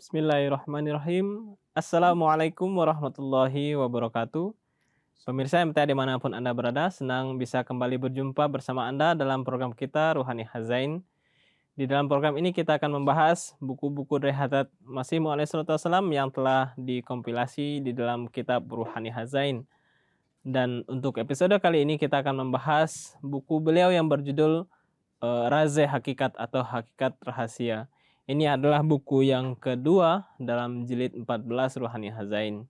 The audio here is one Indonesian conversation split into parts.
Bismillahirrahmanirrahim. Assalamualaikum warahmatullahi wabarakatuh. Pemirsa MTA dimanapun Anda berada, senang bisa kembali berjumpa bersama Anda dalam program kita Ruhani Hazain. Di dalam program ini kita akan membahas buku-buku dari Hadrat Masih Maud alaihissalam yang telah dikompilasi di dalam kitab Ruhani Hazain. Dan untuk episode kali ini kita akan membahas buku beliau yang berjudul Raze Hakikat atau Hakikat Rahasia. Ini adalah buku yang kedua dalam jilid 14 Ruhani Hazain.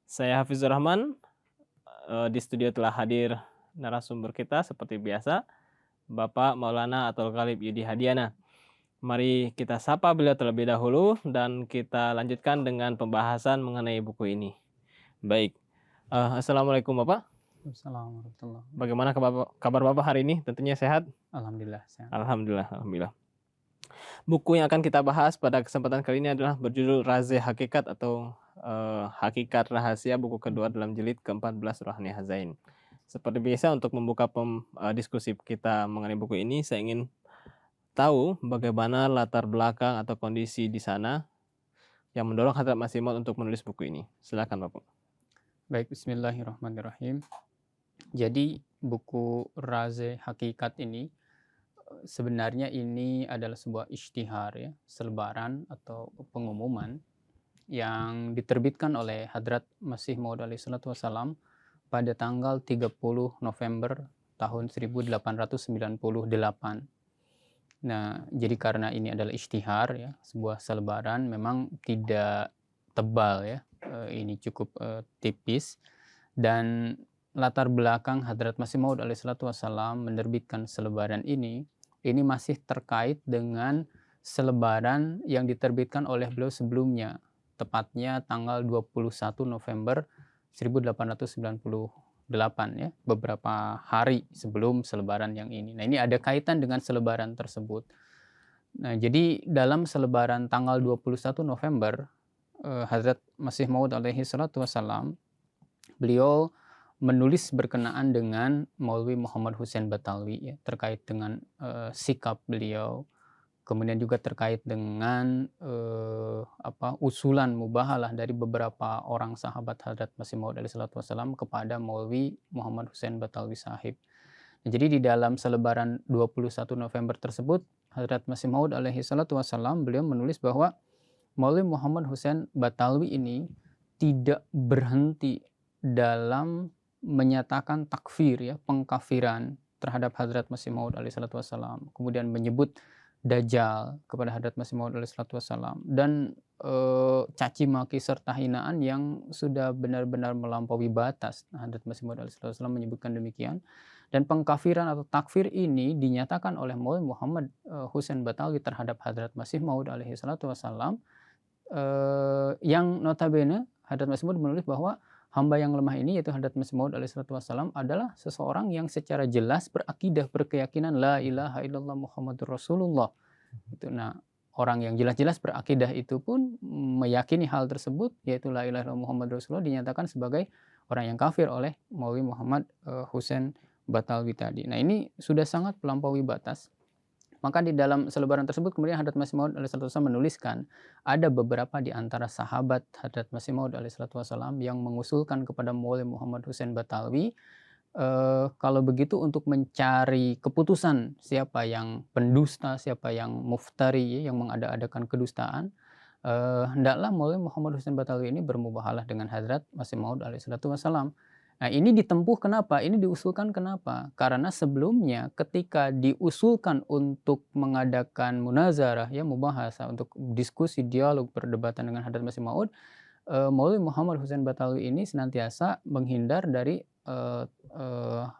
Saya Hafizur Rahman, di studio telah hadir narasumber kita seperti biasa, Bapak Maulana Atul Ghalib Yudi Hadiana. Mari kita sapa beliau terlebih dahulu dan kita lanjutkan dengan pembahasan mengenai buku ini. Baik, Assalamualaikum Bapak. Assalamualaikum. Bagaimana kabar Bapak hari ini? Tentunya sehat? Alhamdulillah sehat. Alhamdulillah. Buku yang akan kita bahas pada kesempatan kali ini adalah berjudul Raze Hakikat atau Hakikat Rahasia, buku kedua dalam jilid ke-14 Ruhani Hazain. Seperti biasa, untuk membuka diskusi kita mengenai buku ini, saya ingin tahu bagaimana latar belakang atau kondisi di sana yang mendorong Hadrat Masih Maud untuk menulis buku ini. Silakan Bapak. Baik, bismillahirrahmanirrahim. Jadi buku Raze Hakikat ini sebenarnya ini adalah sebuah ishtihar ya, selebaran atau pengumuman yang diterbitkan oleh Hadrat Masih Maud alaihissalam pada tanggal 30 November tahun 1898. Nah, jadi karena ini adalah ishtihar ya, sebuah selebaran, memang tidak tebal ya, ini cukup tipis, dan latar belakang Hadrat Masih Maud alaihissalam menerbitkan selebaran ini masih terkait dengan selebaran yang diterbitkan oleh beliau sebelumnya, tepatnya tanggal 21 November 1898 ya, beberapa hari sebelum selebaran yang ini. Nah, ini ada kaitan dengan selebaran tersebut. Nah, jadi dalam selebaran tanggal 21 November Hadrat Masih Maud alaihissalam beliau menulis berkenaan dengan Maulwi Muhammad Hussein Batalwi ya, terkait dengan sikap beliau, kemudian juga terkait dengan usulan mubahalah dari beberapa orang sahabat Hadrat Masih Maud alaihissalam kepada Maulwi Muhammad Hussein Batalwi Sahib. Nah, jadi di dalam selebaran 21 November tersebut Hadrat Masih Maud alaihissalam beliau menulis bahwa Maulwi Muhammad Hussein Batalwi ini tidak berhenti dalam menyatakan takfir ya, pengkafiran terhadap Hadrat Masih Maud alaihissalam, kemudian menyebut Dajjal kepada Hadrat Masih Maud alaihissalam, dan caci maki serta hinaan yang sudah benar-benar melampaui batas. Hadrat Masih Maud alaihissalam menyebutkan demikian, dan pengkafiran atau takfir ini dinyatakan oleh Maulwi Muhammad Hussein Batalwi terhadap Hadrat Masih Maud alaihissalam, yang notabene Hadrat Masih Maud menulis bahwa hamba yang lemah ini, yaitu Hadrat Masih Maud alaihissalam, adalah seseorang yang secara jelas berakidah, berkeyakinan la ilaha illallah Muhammadur Rasulullah. Itu, nah, orang yang jelas-jelas berakidah itu pun meyakini hal tersebut, yaitu la ilaha illallah Muhammadur Rasulullah, dinyatakan sebagai orang yang kafir oleh Maulwi Muhammad Hussein Batalwi tadi. Nah, ini sudah sangat melampaui batas. Maka di dalam selebaran tersebut kemudian Hadrat Masih Maud alaihissalam menuliskan ada beberapa di antara sahabat Hadrat Masih Maud alaihissalam yang mengusulkan kepada Maulwi Muhammad Hussein Batalwi, kalau begitu untuk mencari keputusan siapa yang pendusta, siapa yang muftari, yang mengada-adakan kedustaan, hendaklah Maulwi Muhammad Hussein Batalwi ini bermubahalah dengan Hadrat Masih Maud alaihissalam. Nah, ini ditempuh kenapa? Ini diusulkan kenapa? Karena sebelumnya ketika diusulkan untuk mengadakan munazarah ya, mubahasa, untuk diskusi, dialog, perdebatan dengan Hadrat Masih Maud, Maulwi Muhammad Hussein Batalwi ini senantiasa menghindar dari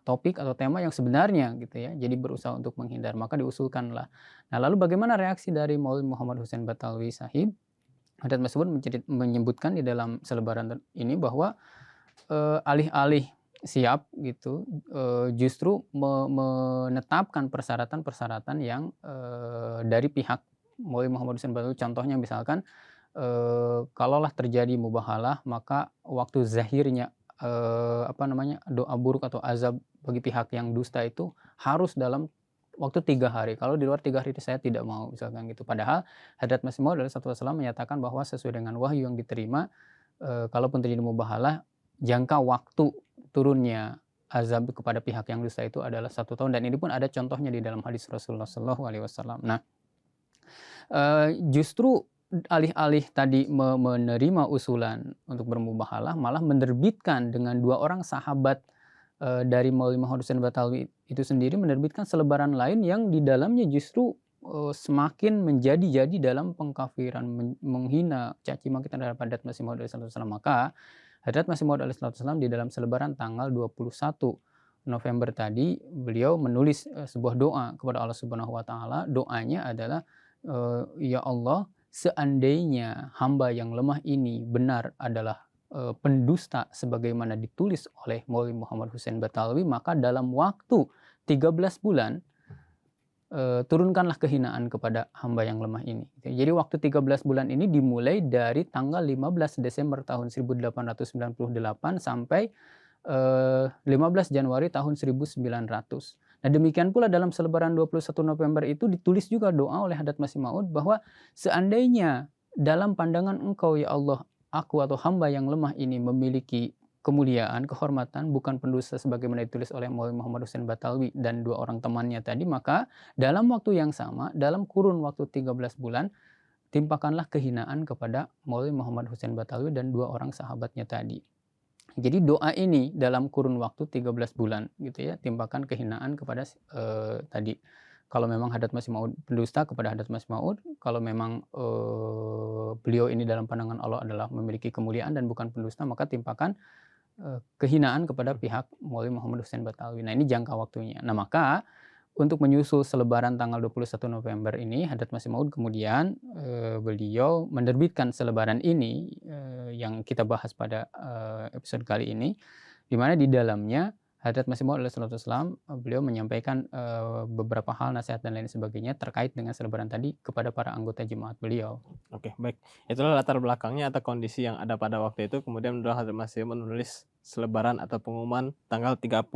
topik atau tema yang sebenarnya gitu ya. Jadi berusaha untuk menghindar, maka diusulkanlah. Nah, lalu bagaimana reaksi dari Maulwi Muhammad Hussein Batalwi Sahib? Hadrat Masih Maud menyebutkan di dalam selebaran ini bahwa alih-alih siap gitu, justru menetapkan persyaratan-persyaratan yang dari pihak Maulwi Muhammad Hussein Batalwi. Contohnya misalkan, kalaulah terjadi mubahalah, maka waktu zahirnya doa buruk atau azab bagi pihak yang dusta itu harus dalam waktu 3 hari. Kalau di luar 3 hari saya tidak mau, misalkan gitu. Padahal Hadrat Masih Maud alaihissalam menyatakan bahwa sesuai dengan wahyu yang diterima, kalaupun terjadi mubahalah, jangka waktu turunnya azab kepada pihak yang dusta itu adalah 1 tahun, dan ini pun ada contohnya di dalam hadis Rasulullah SAW. Nah, justru alih-alih tadi menerima usulan untuk bermubahalah, malah menerbitkan dengan 2 orang sahabat dari Maulwi Muhammad Husain Batalwi itu sendiri, menerbitkan selebaran lain yang di dalamnya justru semakin menjadi-jadi dalam pengkafiran, menghina, caci maki terhadap Hadrat Masih Maud alaihissalam. Maka Hadrat Masih Maud alaihissalam di dalam selebaran tanggal 21 November tadi, beliau menulis sebuah doa kepada Allah Subhanahu wa taala. Doanya adalah, ya Allah, seandainya hamba yang lemah ini benar adalah pendusta sebagaimana ditulis oleh Maulwi Muhammad Husain Batalwi, maka dalam waktu 13 bulan turunkanlah kehinaan kepada hamba yang lemah ini. Jadi waktu 13 bulan ini dimulai dari tanggal 15 Desember tahun 1898 sampai 15 Januari tahun 1900. Nah, demikian pula dalam selebaran 21 November itu ditulis juga doa oleh Hadrat Masih Maud bahwa seandainya dalam pandangan Engkau ya Allah, aku atau hamba yang lemah ini memiliki kemuliaan, kehormatan, bukan pendusta sebagaimana ditulis oleh Maulwi Muhammad Husain Batalwi dan 2 orang temannya tadi, maka dalam waktu yang sama, dalam kurun waktu 13 bulan, timpakanlah kehinaan kepada Maulwi Muhammad Husain Batalwi dan 2 orang sahabatnya tadi. Jadi doa ini dalam kurun waktu 13 bulan gitu ya, timpakan kehinaan kepada tadi. Kalau memang Hadrat Masih Maud pendusta, kepada Hadrat Masih Maud. Kalau memang beliau ini dalam pandangan Allah adalah memiliki kemuliaan dan bukan pendusta, maka timpakan kehinaan kepada pihak Maulwi Muhammad Husain Batalwi. Nah, ini jangka waktunya. Nah, maka untuk menyusul selebaran tanggal 21 November ini, Hadrat Masih Maud kemudian beliau menerbitkan selebaran ini yang kita bahas pada episode kali ini, di mana di dalamnya Hadrat Masih Maud alaihissalam beliau menyampaikan beberapa hal, nasihat dan lain sebagainya terkait dengan selebaran tadi kepada para anggota jemaat beliau. Oke, baik. Itulah latar belakangnya atau kondisi yang ada pada waktu itu. Kemudian Hadrat Masih Maud menulis selebaran atau pengumuman tanggal 30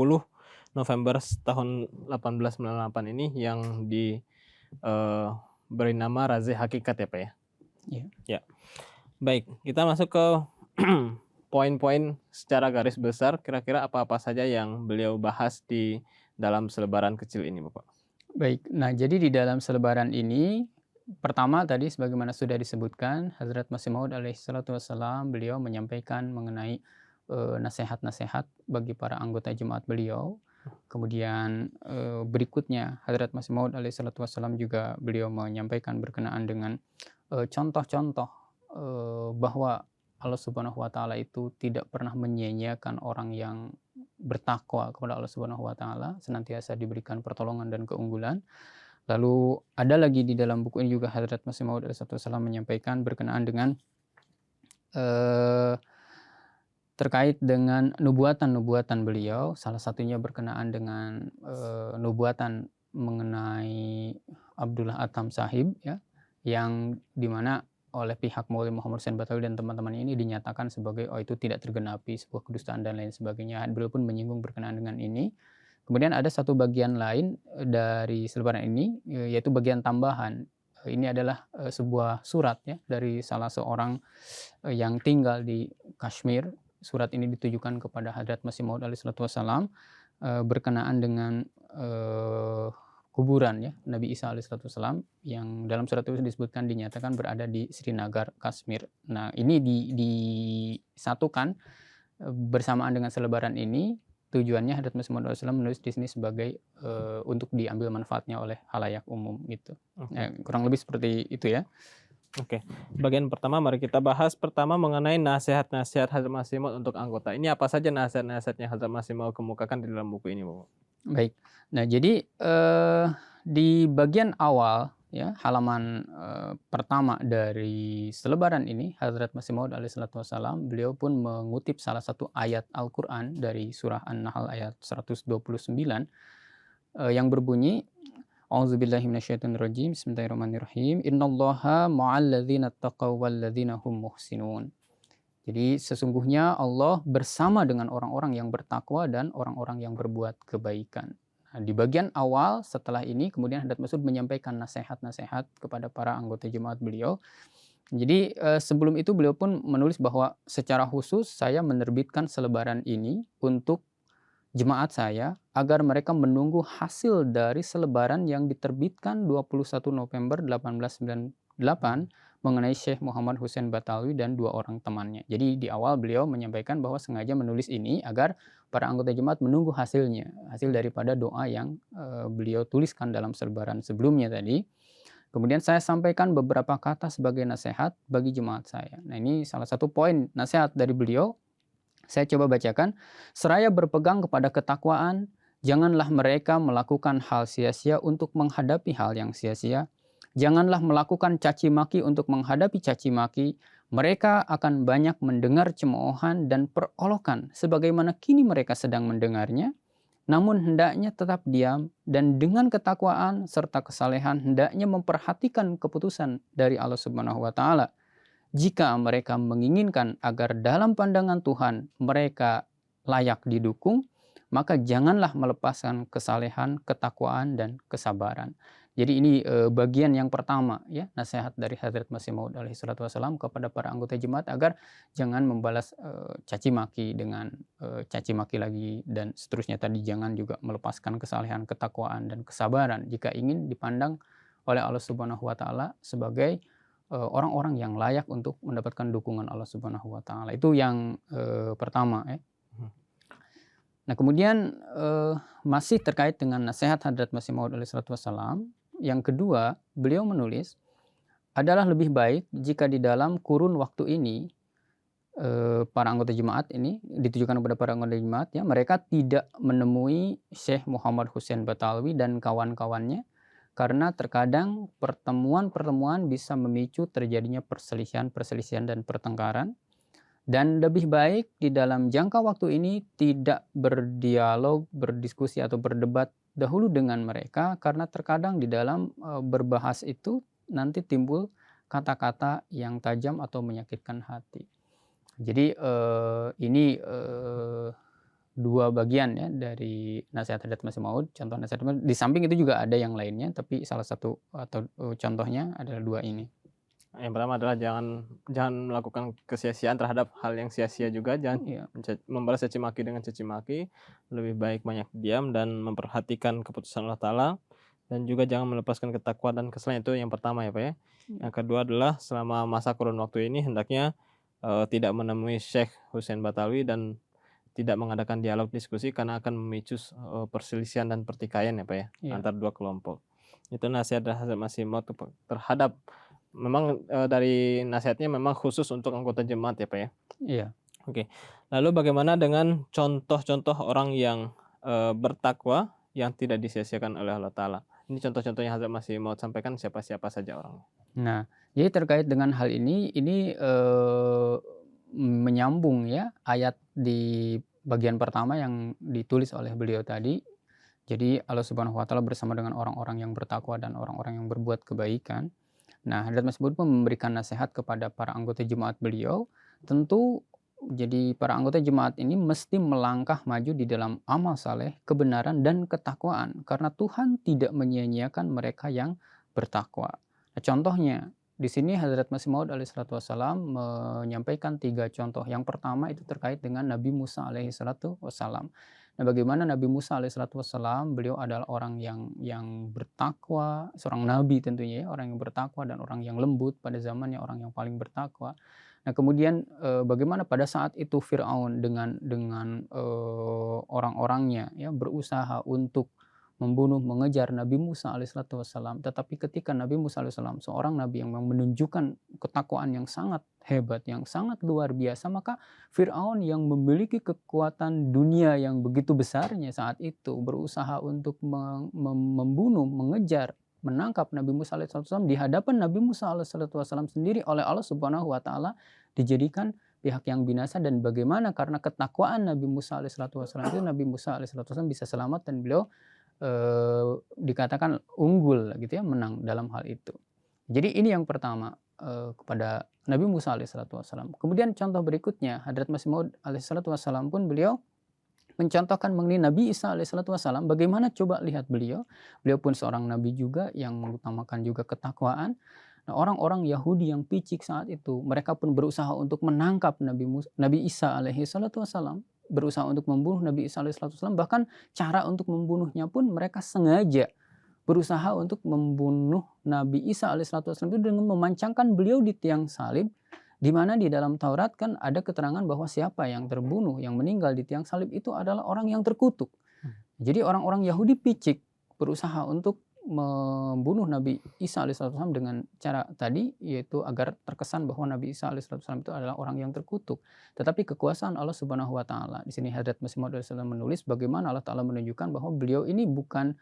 November tahun 1898 ini yang beri nama Razih Hakikat ya Pak ya? Iya. Ya. Baik, kita masuk ke poin-poin secara garis besar, kira-kira apa-apa saja yang beliau bahas di dalam selebaran kecil ini Bapak? Baik, nah jadi di dalam selebaran ini, pertama tadi sebagaimana sudah disebutkan, Hadrat Masih Maud alaihissalam beliau menyampaikan mengenai nasihat-nasihat bagi para anggota jemaat beliau. Kemudian berikutnya Hadrat Masih Maud alaihissalam juga beliau menyampaikan berkenaan dengan contoh-contoh bahwa Allah Subhanahu wa taala itu tidak pernah menyia-nyiakan orang yang bertakwa kepada Allah Subhanahu wa taala, senantiasa diberikan pertolongan dan keunggulan. Lalu ada lagi di dalam buku ini juga Hadrat Masih Maud alaihissalam menyampaikan berkenaan dengan terkait dengan nubuatan-nubuatan beliau, salah satunya berkenaan dengan nubuatan mengenai Abdullah Atam Sahib ya, yang dimana oleh pihak Maulwi Muhammad Husain Batalwi dan teman-teman ini dinyatakan sebagai itu tidak tergenapi, sebuah kedustaan dan lain sebagainya. Beliau pun menyinggung berkenaan dengan ini. Kemudian ada satu bagian lain dari selebaran ini, yaitu bagian tambahan. Ini adalah sebuah surat ya dari salah seorang yang tinggal di Kashmir. Surat ini ditujukan kepada Hadrat Masih Maud alaihissalam berkenaan dengan kuburan ya Nabi Isa alaihissalam, yang dalam surat itu disebutkan dinyatakan berada di Srinagar, Kashmir. Nah, ini disatukan bersamaan dengan selebaran ini. Tujuannya Hadrat Masih Maud alaihissalam menulis di sini sebagai untuk diambil manfaatnya oleh halayak umum gitu. Kurang lebih seperti itu ya. Oke, bagian pertama mari kita bahas pertama mengenai nasihat-nasihat Hadrat Masih Maud untuk anggota. Ini apa saja nasihat-nasihatnya Hadrat Masih Maud kemukakan di dalam buku ini, Bapak? Baik. Nah, jadi di bagian awal ya, halaman pertama dari selebaran ini, Hadrat Masih Maud alaihissalam beliau pun mengutip salah satu ayat Al-Qur'an dari surah An-Nahl ayat 129 yang berbunyi, A'udzubillahi minasyaitonirrajim. Bismillahirrahmanirrahim. Innallaha ma'al ladzina taqaw wal ladzina hum muhsinun. Jadi sesungguhnya Allah bersama dengan orang-orang yang bertakwa dan orang-orang yang berbuat kebaikan. Nah, di bagian awal setelah ini kemudian Hadrat Mas'ud menyampaikan nasihat-nasihat kepada para anggota jemaat beliau. Jadi sebelum itu beliau pun menulis bahwa secara khusus saya menerbitkan selebaran ini untuk jemaat saya agar mereka menunggu hasil dari selebaran yang diterbitkan 21 November 1898 mengenai Syekh Muhammad Hussein Batawi dan 2 orang temannya. Jadi di awal beliau menyampaikan bahwa sengaja menulis ini agar para anggota jemaat menunggu hasilnya, hasil daripada doa yang beliau tuliskan dalam selebaran sebelumnya tadi. Kemudian saya sampaikan beberapa kata sebagai nasihat bagi jemaat saya. Nah, ini salah satu poin nasihat dari beliau. Saya coba bacakan. Seraya berpegang kepada ketakwaan, janganlah mereka melakukan hal sia-sia untuk menghadapi hal yang sia-sia. Janganlah melakukan caci maki untuk menghadapi caci maki. Mereka akan banyak mendengar cemoohan dan perolokan sebagaimana kini mereka sedang mendengarnya. Namun hendaknya tetap diam dan dengan ketakwaan serta kesalehan hendaknya memperhatikan keputusan dari Allah Subhanahu wa taala. Jika mereka menginginkan agar dalam pandangan Tuhan mereka layak didukung, maka janganlah melepaskan kesalehan, ketakwaan, dan kesabaran. Jadi ini bagian yang pertama ya, nasihat dari Hadrat Masih Maud alaihi salatu wassalam kepada para anggota jemaat agar jangan membalas caci maki dengan caci maki lagi dan seterusnya tadi, jangan juga melepaskan kesalehan, ketakwaan, dan kesabaran jika ingin dipandang oleh Allah Subhanahu wa taala sebagai orang-orang yang layak untuk mendapatkan dukungan Allah Subhanahu wa taala. Itu yang pertama ya. Nah, kemudian masih terkait dengan nasihat Hadrat Masih Maud alaihi salatu wassalam, yang kedua, beliau menulis, adalah lebih baik jika di dalam kurun waktu ini para anggota jemaat ini ditujukan kepada para anggota jemaat ya, mereka tidak menemui Syekh Muhammad Hussein Batawi dan kawan-kawannya karena terkadang pertemuan-pertemuan bisa memicu terjadinya perselisihan dan pertengkaran. Dan lebih baik di dalam jangka waktu ini tidak berdialog, berdiskusi atau berdebat dahulu dengan mereka karena terkadang di dalam berbahas itu nanti timbul kata-kata yang tajam atau menyakitkan hati. Jadi ini dua bagian ya dari nasihat Hadrat Masih Maud. Contoh nasihat di samping itu juga ada yang lainnya, tapi salah satu atau contohnya adalah dua ini. Yang pertama adalah jangan melakukan kesia-siaan terhadap hal yang sia-sia juga, jangan membalas caci maki dengan caci maki, lebih baik banyak diam dan memperhatikan keputusan Allah Ta'ala, dan juga jangan melepaskan ketakwaan dan kesalahan. Itu yang pertama ya Pak ya. Yang kedua adalah selama masa kurun waktu ini hendaknya tidak menemui Syekh Hussein Batawi dan tidak mengadakan dialog diskusi karena akan memicu perselisihan dan pertikaian ya Pak ya, antar dua kelompok. Itu nasihat Hadrat Masih Maud terhadap, memang dari nasihatnya memang khusus untuk anggota jemaat ya Pak ya? Iya. Oke. Lalu bagaimana dengan contoh-contoh orang yang bertakwa yang tidak disia-siakan oleh Allah Ta'ala? Ini contoh-contohnya Hadrat Masih Maud sampaikan siapa-siapa saja orangnya. Nah, jadi terkait dengan hal ini menyambung ya ayat di bagian pertama yang ditulis oleh beliau tadi. Jadi Allah Subhanahu wa taala bersama dengan orang-orang yang bertakwa dan orang-orang yang berbuat kebaikan. Nah, Hadrat Masih Maud pun memberikan nasihat kepada para anggota jemaat beliau. Tentu jadi para anggota jemaat ini mesti melangkah maju di dalam amal saleh, kebenaran, dan ketakwaan. Karena Tuhan tidak menyia-nyiakan mereka yang bertakwa. Nah, contohnya, di sini Hadrat Masih Maud alaihi salatu wassalam menyampaikan 3 contoh. Yang pertama itu terkait dengan Nabi Musa alaihi salatu wassalam. Nah, bagaimana Nabi Musa alaihi salatu wassalam, beliau adalah orang yang bertakwa, seorang nabi tentunya ya, orang yang bertakwa dan orang yang lembut pada zamannya, orang yang paling bertakwa. Nah, kemudian bagaimana pada saat itu Firaun dengan orang-orangnya ya berusaha untuk membunuh, mengejar Nabi Musa alaihissalatu wassalam. Tetapi ketika Nabi Musa alaihissalam, seorang nabi yang menunjukkan ketakwaan yang sangat hebat, yang sangat luar biasa, maka Firaun yang memiliki kekuatan dunia yang begitu besarnya saat itu berusaha untuk membunuh, mengejar, menangkap Nabi Musa alaihissalatu wassalam. Di hadapan Nabi Musa alaihissalatu wassalam sendiri oleh Allah Subhanahu wa taala dijadikan pihak yang binasa. Dan bagaimana karena ketakwaan Nabi Musa alaihissalatu wassalam itu Nabi Musa alaihissalatu wassalam bisa selamat dan beliau dikatakan unggul gitu ya, menang dalam hal itu. Jadi ini yang pertama kepada Nabi Musa alaihissalatu wassalam. Kemudian contoh berikutnya Hadrat Masih Maud alaihissalatu wassalam pun beliau mencontohkan mengenai Nabi Isa alaihissalatu wassalam, bagaimana coba lihat beliau pun seorang nabi juga yang mengutamakan juga ketakwaan. Nah, orang-orang Yahudi yang picik saat itu, mereka pun berusaha untuk menangkap Nabi Isa alaihissalatu wassalam, berusaha untuk membunuh Nabi Isa alaihissalatu wassalam, bahkan cara untuk membunuhnya pun mereka sengaja berusaha untuk membunuh Nabi Isa alaihissalatu wassalam itu dengan memancangkan beliau di tiang salib, di mana di dalam Taurat kan ada keterangan bahwa siapa yang terbunuh, yang meninggal di tiang salib itu adalah orang yang terkutuk. Jadi orang-orang Yahudi picik berusaha untuk membunuh Nabi Isa alaihissalam dengan cara tadi, yaitu agar terkesan bahwa Nabi Isa alaihissalam itu adalah orang yang terkutuk. Tetapi kekuasaan Allah Subhanahu wa taala. Di sini Hadrat Masih Maud menulis bagaimana Allah Taala menunjukkan bahwa beliau ini bukan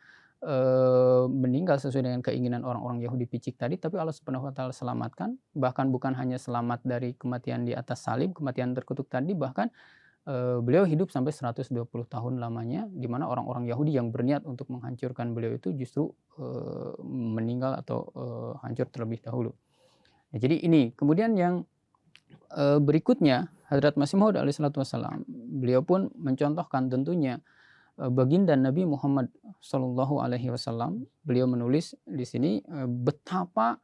meninggal sesuai dengan keinginan orang-orang Yahudi picik tadi, tapi Allah Subhanahu wa taala selamatkan, bahkan bukan hanya selamat dari kematian di atas salib, kematian terkutuk tadi, bahkan beliau hidup sampai 120 tahun lamanya, di mana orang-orang Yahudi yang berniat untuk menghancurkan beliau itu justru meninggal atau hancur terlebih dahulu. Nah, jadi ini kemudian yang berikutnya, Hadrat Masih Maud alaihissalatu wassalam, beliau pun mencontohkan tentunya baginda Nabi Muhammad Shallallahu Alaihi Wasallam. Beliau menulis di sini betapa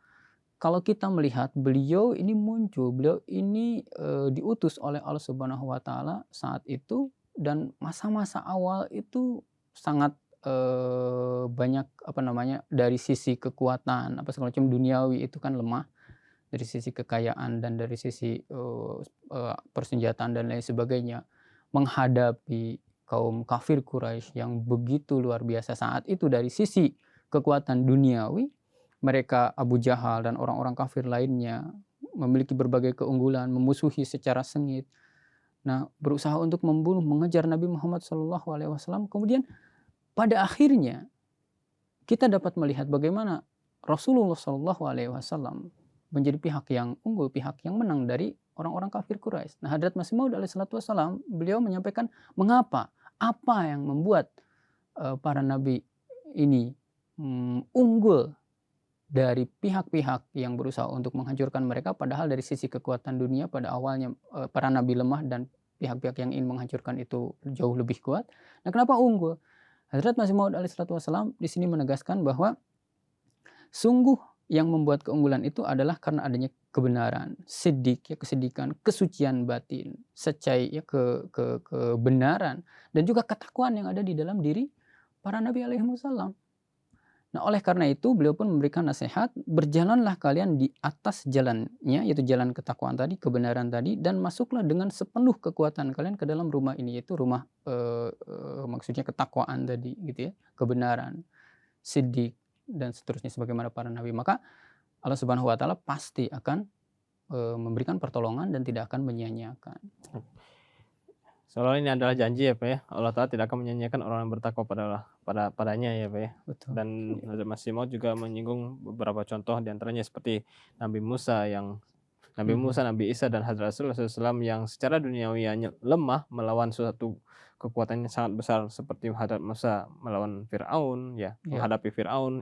kalau kita melihat beliau ini muncul, beliau ini diutus oleh Allah Subhanahu Wa Taala saat itu, dan masa-masa awal itu sangat banyak dari sisi kekuatan segala macam duniawi itu kan lemah, dari sisi kekayaan dan dari sisi persenjataan dan lain sebagainya, menghadapi kaum kafir Quraisy yang begitu luar biasa saat itu. Dari sisi kekuatan duniawi, mereka Abu Jahal dan orang-orang kafir lainnya memiliki berbagai keunggulan, memusuhi secara sengit. Nah, berusaha untuk membunuh, mengejar Nabi Muhammad SAW. Kemudian pada akhirnya kita dapat melihat bagaimana Rasulullah SAW menjadi pihak yang unggul, pihak yang menang dari orang-orang kafir Quraisy. Nah, Hadrat Masih Maud alaihissalatu wassalam, beliau menyampaikan mengapa, apa yang membuat para nabi ini unggul dari pihak-pihak yang berusaha untuk menghancurkan mereka, padahal dari sisi kekuatan dunia pada awalnya para nabi lemah dan pihak-pihak yang ingin menghancurkan itu jauh lebih kuat. Nah, kenapa unggul? Hadrat Masih Maud alaihissalatu wassalam di sini menegaskan bahwa sungguh yang membuat keunggulan itu adalah karena adanya kebenaran, siddiq, kesedikan, kesucian batin, secai, kebenaran, dan juga ketakwaan yang ada di dalam diri para nabi alaihi wasallam. Nah, oleh karena itu beliau pun memberikan nasihat, berjalanlah kalian di atas jalannya, yaitu jalan ketakwaan tadi, kebenaran tadi, dan masuklah dengan sepenuh kekuatan kalian ke dalam rumah ini, yaitu rumah maksudnya ketakwaan tadi, gitu ya, kebenaran, siddiq, dan seterusnya sebagaimana para nabi. Maka Allah Subhanahu wa taala pasti akan memberikan pertolongan dan tidak akan menyia-nyiakan. Soalnya ini adalah janji ya Pak ya, Allah Ta'ala tidak akan menyanyiakan orang yang bertakwa padanya ya Pak ya. Betul. Dan Hadrat Masih Maud juga menyinggung beberapa contoh diantaranya seperti Nabi Musa, Nabi Isa dan Hadrat Rasulullah SAW yang secara duniawi lemah melawan suatu kekuatan yang sangat besar seperti Hadrat Musa melawan Fir'aun ya, menghadapi Fir'aun,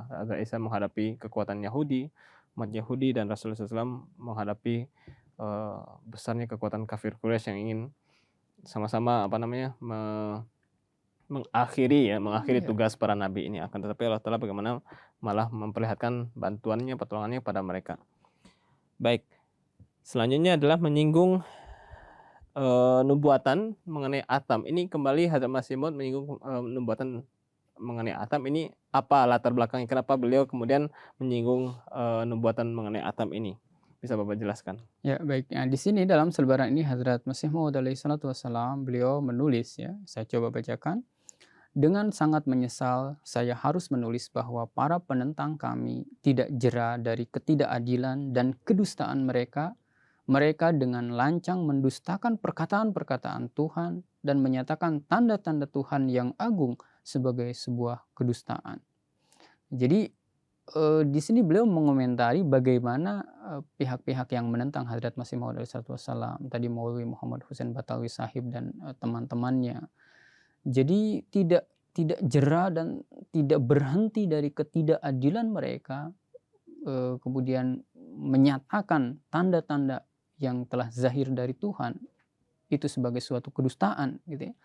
Hadrat Isa menghadapi kekuatan Yahudi, umat Yahudi, dan Rasulullah SAW menghadapi besarnya kekuatan kafir Quraisy yang ingin sama-sama mengakhiri tugas para nabi ini. Akan tetapi Allah Ta'ala bagaimana malah memperlihatkan bantuannya, pertolongannya pada mereka. Baik, selanjutnya adalah menyinggung nubuatan mengenai Atam. Ini kembali Hadrat Masih Maud menyinggung nubuatan mengenai Atam. Ini apa latar belakangnya, kenapa beliau kemudian menyinggung nubuatan mengenai Atam ini? Bisa Bapak jelaskan? Ya, baik. Nah, di sini dalam selebaran ini Hadrat Masih Maud alaihissalatu wassalam, beliau menulis ya, saya coba bacakan. Dengan sangat menyesal, saya harus menulis bahwa para penentang kami tidak jera dari ketidakadilan dan kedustaan mereka. Mereka dengan lancang mendustakan perkataan-perkataan Tuhan dan menyatakan tanda-tanda Tuhan yang agung sebagai sebuah kedustaan. Jadi di sini beliau mengomentari bagaimana pihak-pihak yang menentang Hadrat Masih Maud alaihissalatu wassalam, tadi Maulwi Muhammad Husain Batawi Sahib dan teman-temannya. Jadi tidak jera dan tidak berhenti dari ketidakadilan mereka, kemudian menyatakan tanda-tanda yang telah zahir dari Tuhan itu sebagai suatu kedustaan, gitu ya.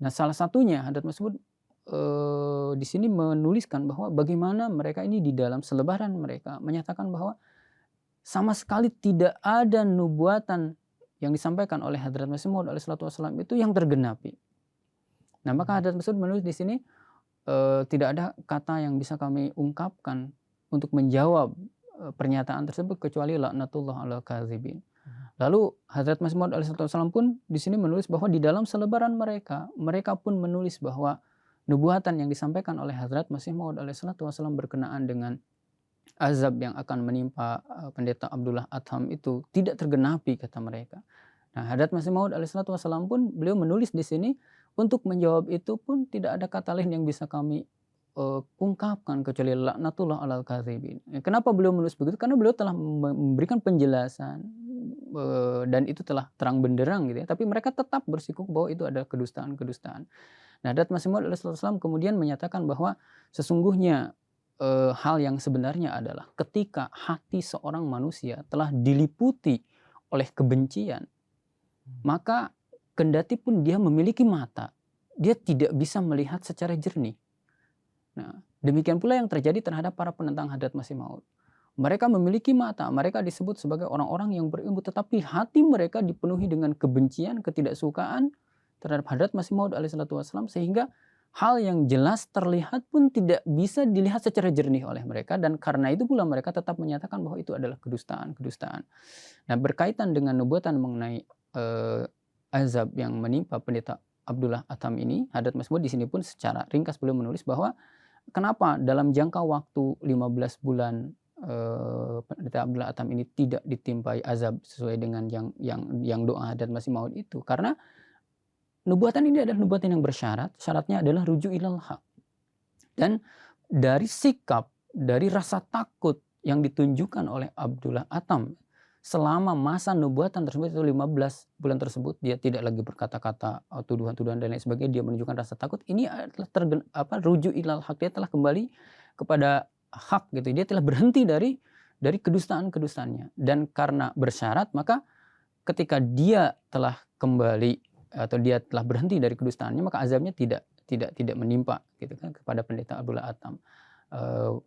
Nah, salah satunya Hadrat Masih Maud di sini menuliskan bahwa bagaimana mereka ini di dalam selebaran mereka menyatakan bahwa sama sekali tidak ada nubuatan yang disampaikan oleh Hadrat Masih Maud alaihissalatu wassalam itu yang tergenapi. Nah, maka Hadrat Masih Maud menulis di sini, tidak ada kata yang bisa kami ungkapkan untuk menjawab pernyataan tersebut kecuali laknatullah ala kadzibin. Lalu Hadrat Masih Maud alaihissalatu wassalam pun di sini menulis bahwa di dalam selebaran mereka, mereka pun menulis bahwa nubuatan yang disampaikan oleh Hadrat Masih Maud alaihissalatu wassalam berkenaan dengan azab yang akan menimpa pendeta Abdullah Adham itu tidak tergenapi, kata mereka. Nah, Hadrat Masih Maud alaihissalatu wassalam pun beliau menulis di sini untuk menjawab itu pun tidak ada kata lain yang bisa kami ungkapkan kecuali laknatullah alal kadzibin. Kenapa beliau menulis begitu? Karena beliau telah memberikan penjelasan dan itu telah terang benderang gitu ya. Tapi mereka tetap bersikukuh bahwa itu ada kedustaan-kedustaan. Nah, Hadrat Masih Maud alaihissalatu wassalam kemudian menyatakan bahwa sesungguhnya hal yang sebenarnya adalah ketika hati seorang manusia telah diliputi oleh kebencian, maka kendati pun dia memiliki mata, dia tidak bisa melihat secara jernih. Nah, demikian pula yang terjadi terhadap para penentang Hadrat Masih Maud. Mereka memiliki mata, mereka disebut sebagai orang-orang yang berilmu, tetapi hati mereka dipenuhi dengan kebencian, ketidaksukaan terhadap Hadrat Masih Maud alaihissalatu wassalam, sehingga hal yang jelas terlihat pun tidak bisa dilihat secara jernih oleh mereka, dan karena itu pula mereka tetap menyatakan bahwa itu adalah kedustaan-kedustaan. Nah, berkaitan dengan nubuatan mengenai azab yang menimpa pendeta Abdullah Adham ini, Hadrat Masih Maud di sini pun secara ringkas beliau menulis bahwa kenapa dalam jangka waktu 15 bulan pendeta Abdullah Adham ini tidak ditimpai azab sesuai dengan yang doa Hadrat Masih Maud itu, karena nubuatan ini adalah nubuatan yang bersyarat, syaratnya adalah rujuk ilal haq. Dan dari sikap, dari rasa takut yang ditunjukkan oleh Abdullah Adham selama masa nubuatan tersebut itu 15 bulan tersebut, dia tidak lagi berkata-kata tuduhan-tuduhan dan lain sebagainya, dia menunjukkan rasa takut. Ini adalah rujuk ilal haq, dia telah kembali kepada hak gitu. Dia telah berhenti dari kedustaan-kedustaannya. Dan karena bersyarat, maka ketika dia telah kembali atau dia telah berhenti dari kedustaannya, maka azabnya tidak menimpa gitu kan kepada pendeta Abdullah Adham.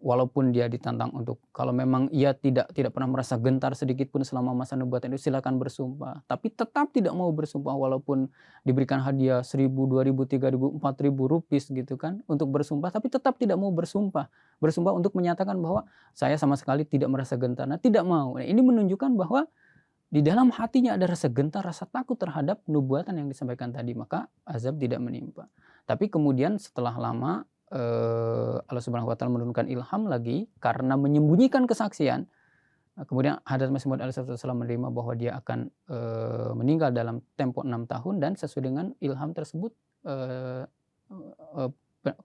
Walaupun dia ditantang untuk kalau memang ia tidak pernah merasa gentar sedikit pun selama masa nubuatan itu, silakan bersumpah, tapi tetap tidak mau bersumpah walaupun diberikan hadiah 1.000, 2.000, 3.000, 4.000 rupiah gitu kan untuk bersumpah, tapi tetap tidak mau bersumpah untuk menyatakan bahwa saya sama sekali tidak merasa gentar. Nah, tidak mau. Nah, ini menunjukkan bahwa di dalam hatinya ada rasa gentar, rasa takut terhadap nubuatan yang disampaikan tadi, maka azab tidak menimpa. Tapi kemudian setelah lama Allah Subhanahu wa taala menurunkan ilham lagi karena menyembunyikan kesaksian. Kemudian Hadrat Masih Maud alaihissalam menerima bahwa dia akan meninggal dalam tempo 6 tahun, dan sesuai dengan ilham tersebut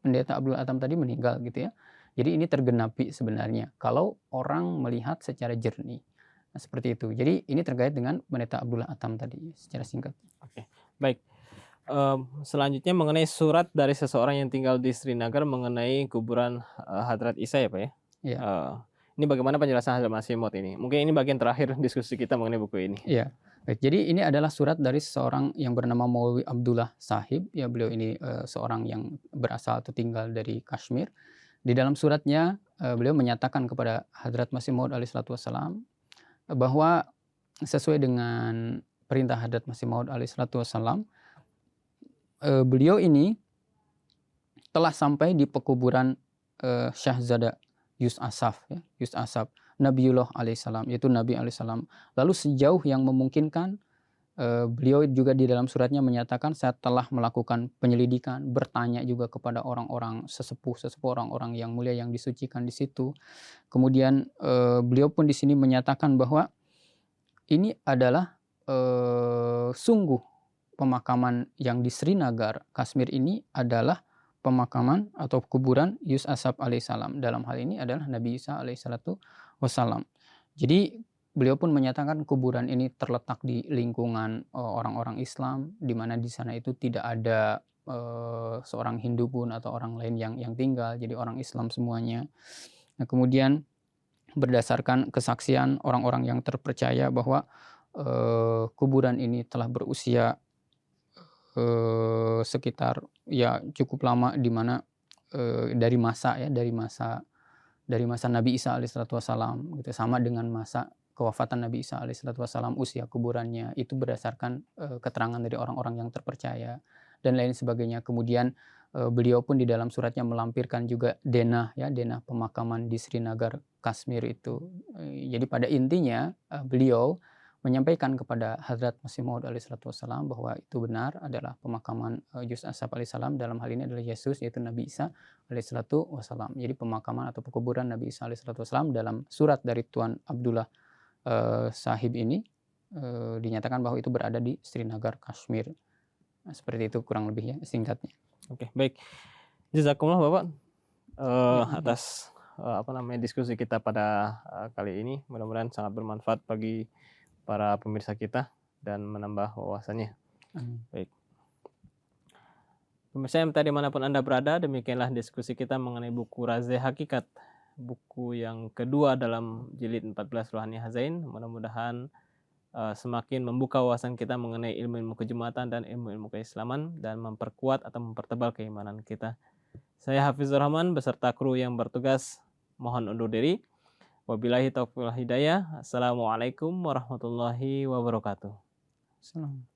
pendeta Abdullah Adham tadi meninggal gitu ya. Jadi ini tergenapi sebenarnya kalau orang melihat secara jernih. Nah, seperti itu. Jadi ini terkait dengan pendeta Abdullah Adham tadi secara singkat. Oke, baik. Selanjutnya mengenai surat dari seseorang yang tinggal di Srinagar mengenai kuburan Hadrat Isa ya Pak ya. Iya. Ini bagaimana penjelasan Hadrat Masih Maud ini? Mungkin ini bagian terakhir diskusi kita mengenai buku ini. Iya. Baik, jadi ini adalah surat dari seseorang yang bernama Maulwi Abdullah Sahib. Ya, beliau ini seorang yang berasal atau tinggal dari Kashmir. Di dalam suratnya beliau menyatakan kepada Hadrat Masih Maud alaihissalatu wassalam bahwa sesuai dengan perintah Hadrat Masih Maud alaihissalatu wassalam, beliau ini telah sampai di pekuburan Syahzada Yus Asaf, ya, Yus Asaf, Nabiullah alaihissalam, yaitu Nabi alaihissalam. Lalu sejauh yang memungkinkan, beliau juga di dalam suratnya menyatakan, saya telah melakukan penyelidikan, bertanya juga kepada orang-orang sesepuh orang-orang yang mulia yang disucikan di situ. Kemudian beliau pun di sini menyatakan bahwa ini adalah sungguh pemakaman yang di Srinagar, Kashmir ini adalah pemakaman atau kuburan Yus Asaf alaihissalam. Dalam hal ini adalah Nabi Isa alaihissalatu wassalam. Jadi beliau pun menyatakan kuburan ini terletak di lingkungan orang-orang Islam, di mana di sana itu tidak ada seorang Hindu pun atau orang lain yang tinggal, jadi orang Islam semuanya. Nah, kemudian berdasarkan kesaksian orang-orang yang terpercaya bahwa kuburan ini telah berusia sekitar ya cukup lama, di mana dari masa Nabi Isa alaihissalatu wassalam gitu, sama dengan masa kewafatan Nabi Isa alaihissalatu wassalam, usia kuburannya itu berdasarkan keterangan dari orang-orang yang terpercaya dan lain sebagainya. Kemudian beliau pun di dalam suratnya melampirkan juga denah pemakaman di Srinagar, Kashmir itu. Jadi pada intinya beliau menyampaikan kepada Hadrat Masih Maud alaihissalatu wassalam bahwa itu benar adalah pemakaman Yus Ashab alaihissalam, dalam hal ini adalah Yesus, yaitu Nabi Isa alaihissalatu wassalam. Jadi pemakaman atau pekuburan Nabi Isa alaihissalatu wassalam dalam surat dari Tuan Abdullah Sahib ini dinyatakan bahwa itu berada di Srinagar, Kashmir. Nah, seperti itu kurang lebihnya singkatnya. Oke, baik. Jazakumullah Bapak Ya, atas diskusi kita pada kali ini. Mudah-mudahan sangat bermanfaat bagi para pemirsa kita dan menambah wawasannya. Baik. Pemirsa MTA dimanapun Anda berada, demikianlah diskusi kita mengenai buku Raze Hakikat, buku yang kedua dalam jilid 14 Ruhani Hazain. Mudah-mudahan semakin membuka wawasan kita mengenai ilmu-ilmu kejumatan dan ilmu-ilmu keislaman dan memperkuat atau mempertebal keimanan kita. Saya Hafizur Rahman beserta kru yang bertugas mohon undur diri. Wabillahi taufiq wal hidayah. Assalamualaikum warahmatullahi wabarakatuh. Salam.